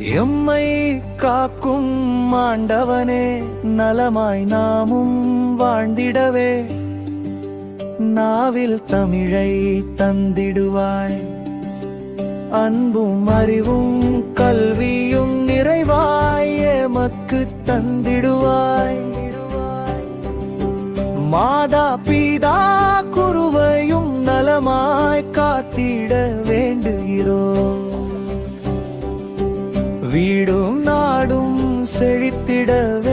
எம்மை காக்கும் ஆண்டவனே, நலமாய் நாமும் வாழ்ந்திடவே நாவில் தமிழை தந்திடுவாய். அன்பும் அறிவும் கல்வியும் நிறைவாய் எமக்கு தந்திடுவாய். மாதா பிதா குருவையும் நலமாய் காத்திட வேண்டுகிறோம். வீடும் நாடும் செழித்திடவே